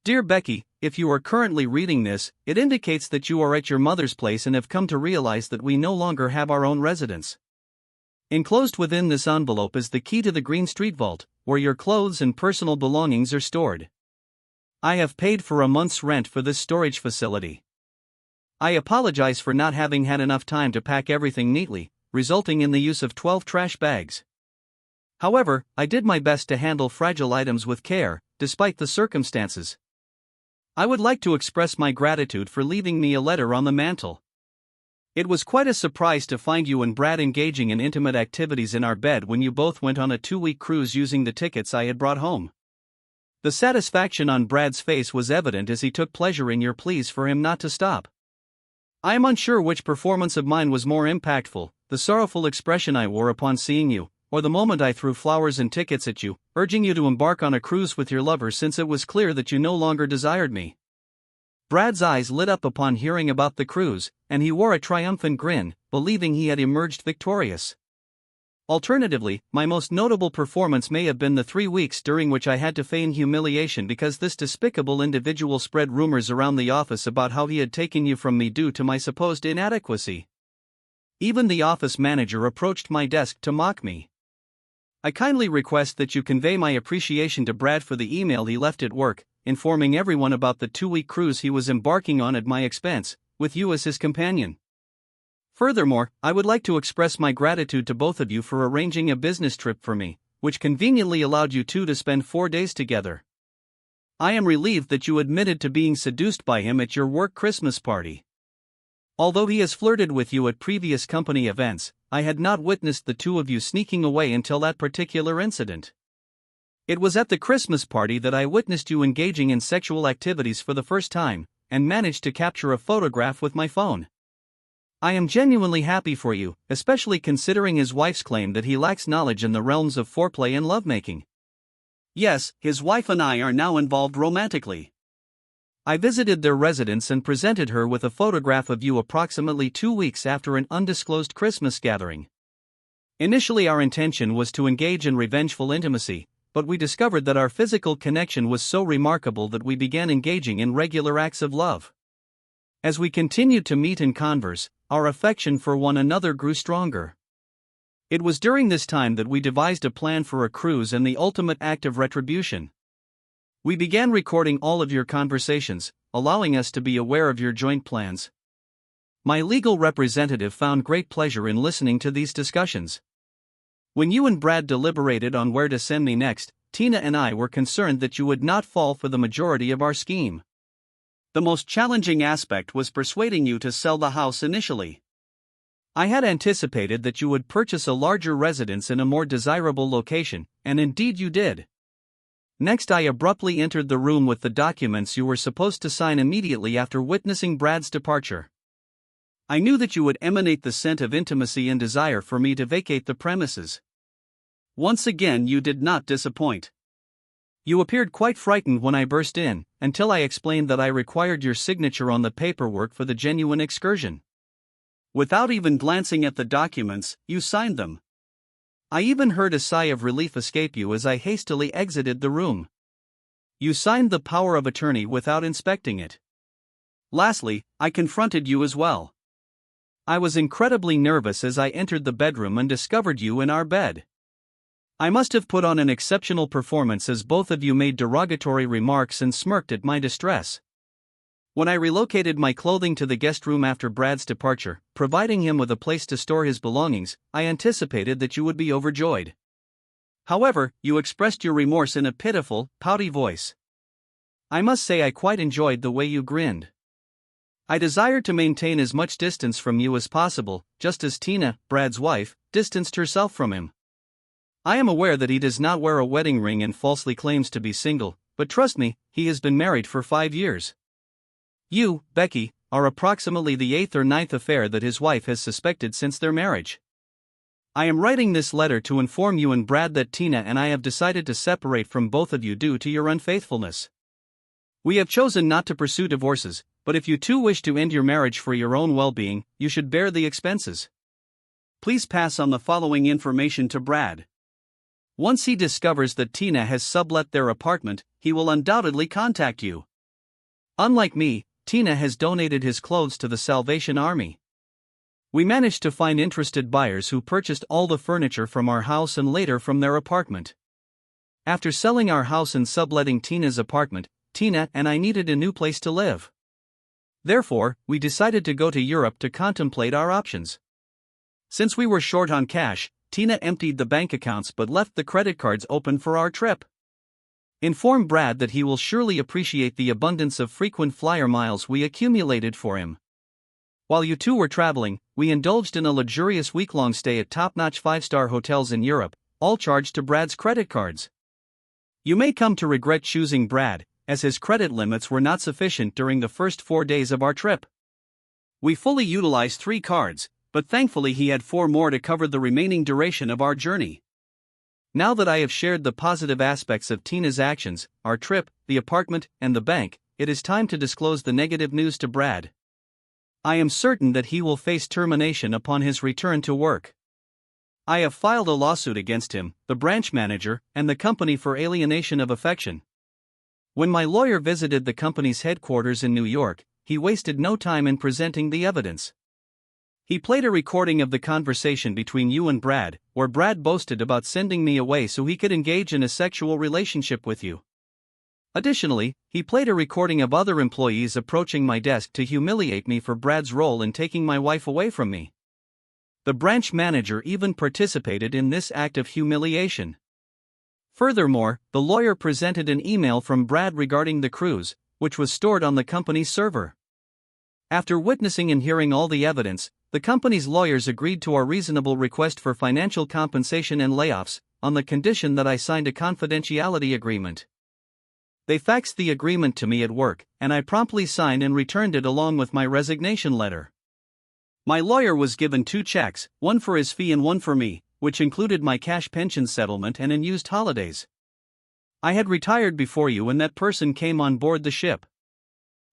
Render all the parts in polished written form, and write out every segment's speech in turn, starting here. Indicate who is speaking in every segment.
Speaker 1: Dear Becky, if you are currently reading this, it indicates that you are at your mother's place and have come to realize that we no longer have our own residence. Enclosed within this envelope is the key to the Green Street Vault, where your clothes and personal belongings are stored. I have paid for a month's rent for this storage facility. I apologize for not having had enough time to pack everything neatly, resulting in the use of 12 trash bags. However, I did my best to handle fragile items with care, despite the circumstances. I would like to express my gratitude for leaving me a letter on the mantel. It was quite a surprise to find you and Brad engaging in intimate activities in our bed when you both went on a 2-week cruise using the tickets I had brought home. The satisfaction on Brad's face was evident as he took pleasure in your pleas for him not to stop. I am unsure which performance of mine was more impactful, the sorrowful expression I wore upon seeing you, or the moment I threw flowers and tickets at you, urging you to embark on a cruise with your lover since it was clear that you no longer desired me. Brad's eyes lit up upon hearing about the cruise, and he wore a triumphant grin, believing he had emerged victorious. Alternatively, my most notable performance may have been the 3 weeks during which I had to feign humiliation because this despicable individual spread rumors around the office about how he had taken you from me due to my supposed inadequacy. Even the office manager approached my desk to mock me. I kindly request that you convey my appreciation to Brad for the email he left at work, informing everyone about the 2-week cruise he was embarking on at my expense, with you as his companion. Furthermore, I would like to express my gratitude to both of you for arranging a business trip for me, which conveniently allowed you two to spend 4 days together. I am relieved that you admitted to being seduced by him at your work Christmas party. Although he has flirted with you at previous company events, I had not witnessed the two of you sneaking away until that particular incident. It was at the Christmas party that I witnessed you engaging in sexual activities for the first time, and managed to capture a photograph with my phone. I am genuinely happy for you, especially considering his wife's claim that he lacks knowledge in the realms of foreplay and lovemaking. Yes, his wife and I are now involved romantically. I visited their residence and presented her with a photograph of you approximately 2 weeks after an undisclosed Christmas gathering. Initially, our intention was to engage in revengeful intimacy, but we discovered that our physical connection was so remarkable that we began engaging in regular acts of love. As we continued to meet and converse, our affection for one another grew stronger. It was during this time that we devised a plan for a cruise and the ultimate act of retribution. We began recording all of your conversations, allowing us to be aware of your joint plans. My legal representative found great pleasure in listening to these discussions. When you and Brad deliberated on where to send me next, Tina and I were concerned that you would not fall for the majority of our scheme. The most challenging aspect was persuading you to sell the house initially. I had anticipated that you would purchase a larger residence in a more desirable location, and indeed you did. Next, I abruptly entered the room with the documents you were supposed to sign immediately after witnessing Brad's departure. I knew that you would emanate the scent of intimacy and desire for me to vacate the premises. Once again, you did not disappoint. You appeared quite frightened when I burst in, until I explained that I required your signature on the paperwork for the genuine excursion. Without even glancing at the documents, you signed them. I even heard a sigh of relief escape you as I hastily exited the room. You signed the power of attorney without inspecting it. Lastly, I confronted you as well. I was incredibly nervous as I entered the bedroom and discovered you in our bed. I must have put on an exceptional performance as both of you made derogatory remarks and smirked at my distress. When I relocated my clothing to the guest room after Brad's departure, providing him with a place to store his belongings, I anticipated that you would be overjoyed. However, you expressed your remorse in a pitiful, pouty voice. I must say I quite enjoyed the way you grinned. I desired to maintain as much distance from you as possible, just as Tina, Brad's wife, distanced herself from him. I am aware that he does not wear a wedding ring and falsely claims to be single, but trust me, he has been married for 5 years. You, Becky, are approximately the 8th or 9th affair that his wife has suspected since their marriage. I am writing this letter to inform you and Brad that Tina and I have decided to separate from both of you due to your unfaithfulness. We have chosen not to pursue divorces, but if you two wish to end your marriage for your own well-being, you should bear the expenses. Please pass on the following information to Brad. Once he discovers that Tina has sublet their apartment, he will undoubtedly contact you. Unlike me, Tina has donated his clothes to the Salvation Army. We managed to find interested buyers who purchased all the furniture from our house and later from their apartment. After selling our house and subletting Tina's apartment, Tina and I needed a new place to live. Therefore, we decided to go to Europe to contemplate our options. Since we were short on cash, Tina emptied the bank accounts but left the credit cards open for our trip. Inform Brad that he will surely appreciate the abundance of frequent flyer miles we accumulated for him. While you two were traveling, we indulged in a luxurious week-long stay at top-notch 5-star hotels in Europe, all charged to Brad's credit cards. You may come to regret choosing Brad, as his credit limits were not sufficient during the first 4 days of our trip. We fully utilized 3 cards, but thankfully he had 4 more to cover the remaining duration of our journey. Now that I have shared the positive aspects of Tina's actions, our trip, the apartment, and the bank, it is time to disclose the negative news to Brad. I am certain that he will face termination upon his return to work. I have filed a lawsuit against him, the branch manager, and the company for alienation of affection. When my lawyer visited the company's headquarters in New York, he wasted no time in presenting the evidence. He played a recording of the conversation between you and Brad, where Brad boasted about sending me away so he could engage in a sexual relationship with you. Additionally, he played a recording of other employees approaching my desk to humiliate me for Brad's role in taking my wife away from me. The branch manager even participated in this act of humiliation. Furthermore, the lawyer presented an email from Brad regarding the cruise, which was stored on the company's server. After witnessing and hearing all the evidence, the company's lawyers agreed to our reasonable request for financial compensation and layoffs, on the condition that I signed a confidentiality agreement. They faxed the agreement to me at work, and I promptly signed and returned it along with my resignation letter. My lawyer was given 2 checks, one for his fee and one for me, which included my cash pension settlement and unused holidays. I had retired before you when that person came on board the ship.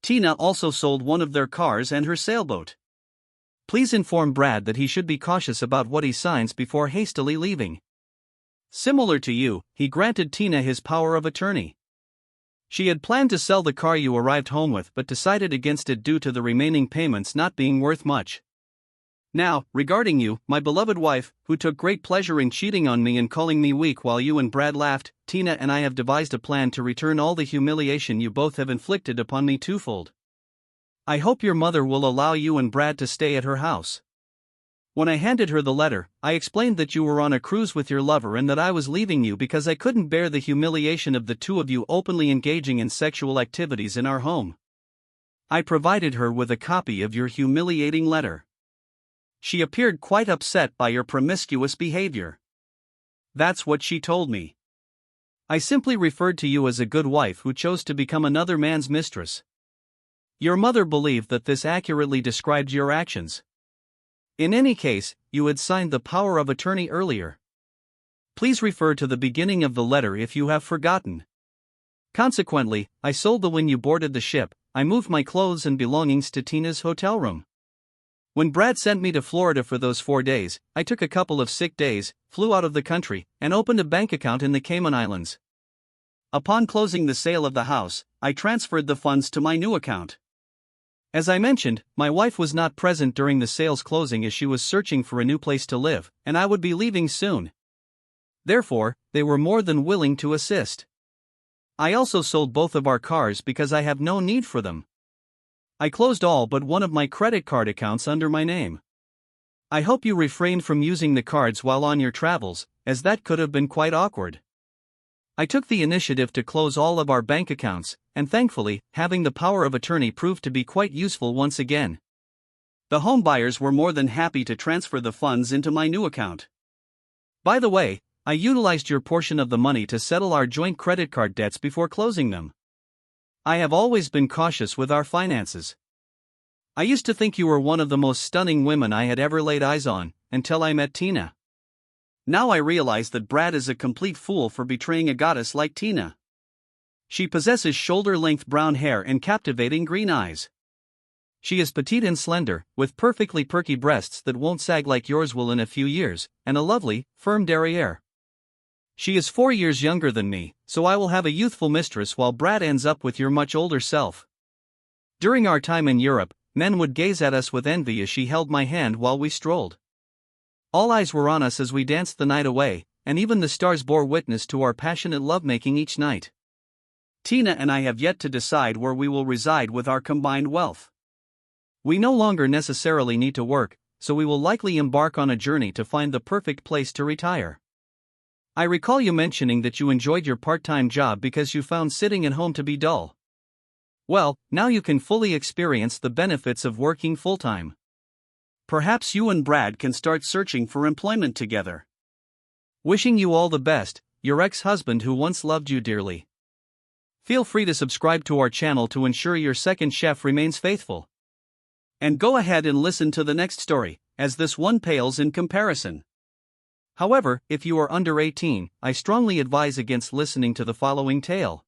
Speaker 1: Tina also sold one of their cars and her sailboat. Please inform Brad that he should be cautious about what he signs before hastily leaving. Similar to you, he granted Tina his power of attorney. She had planned to sell the car you arrived home with but decided against it due to the remaining payments not being worth much. Now, regarding you, my beloved wife, who took great pleasure in cheating on me and calling me weak while you and Brad laughed, Tina and I have devised a plan to return all the humiliation you both have inflicted upon me twofold. I hope your mother will allow you and Brad to stay at her house. When I handed her the letter, I explained that you were on a cruise with your lover and that I was leaving you because I couldn't bear the humiliation of the two of you openly engaging in sexual activities in our home. I provided her with a copy of your humiliating letter. She appeared quite upset by your promiscuous behavior. That's what she told me. I simply referred to you as a good wife who chose to become another man's mistress. Your mother believed that this accurately described your actions. In any case, you had signed the power of attorney earlier. Please refer to the beginning of the letter if you have forgotten. Consequently, I sold the when you boarded the ship. I moved my clothes and belongings to Tina's hotel room. When Brad sent me to Florida for those 4 days, I took a couple of sick days, flew out of the country, and opened a bank account in the Cayman Islands. Upon closing the sale of the house, I transferred the funds to my new account. As I mentioned, my wife was not present during the sale's closing as she was searching for a new place to live, and I would be leaving soon. Therefore, they were more than willing to assist. I also sold both of our cars because I have no need for them. I closed all but one of my credit card accounts under my name. I hope you refrained from using the cards while on your travels, as that could have been quite awkward. I took the initiative to close all of our bank accounts, and thankfully, having the power of attorney proved to be quite useful once again. The home buyers were more than happy to transfer the funds into my new account. By the way, I utilized your portion of the money to settle our joint credit card debts before closing them. I have always been cautious with our finances. I used to think you were one of the most stunning women I had ever laid eyes on, until I met Tina. Now I realize that Brad is a complete fool for betraying a goddess like Tina. She possesses shoulder-length brown hair and captivating green eyes. She is petite and slender, with perfectly perky breasts that won't sag like yours will in a few years, and a lovely, firm derriere. She is 4 years younger than me, so I will have a youthful mistress while Brad ends up with your much older self. During our time in Europe, men would gaze at us with envy as she held my hand while we strolled. All eyes were on us as we danced the night away, and even the stars bore witness to our passionate lovemaking each night. Tina and I have yet to decide where we will reside with our combined wealth. We no longer necessarily need to work, so we will likely embark on a journey to find the perfect place to retire. I recall you mentioning that you enjoyed your part-time job because you found sitting at home to be dull. Well, now you can fully experience the benefits of working full-time. Perhaps you and Brad can start searching for employment together. Wishing you all the best, your ex-husband who once loved you dearly. Feel free to subscribe to our channel to ensure your second chef remains faithful. And go ahead and listen to the next story, as this one pales in comparison. However, if you are under 18, I strongly advise against listening to the following tale.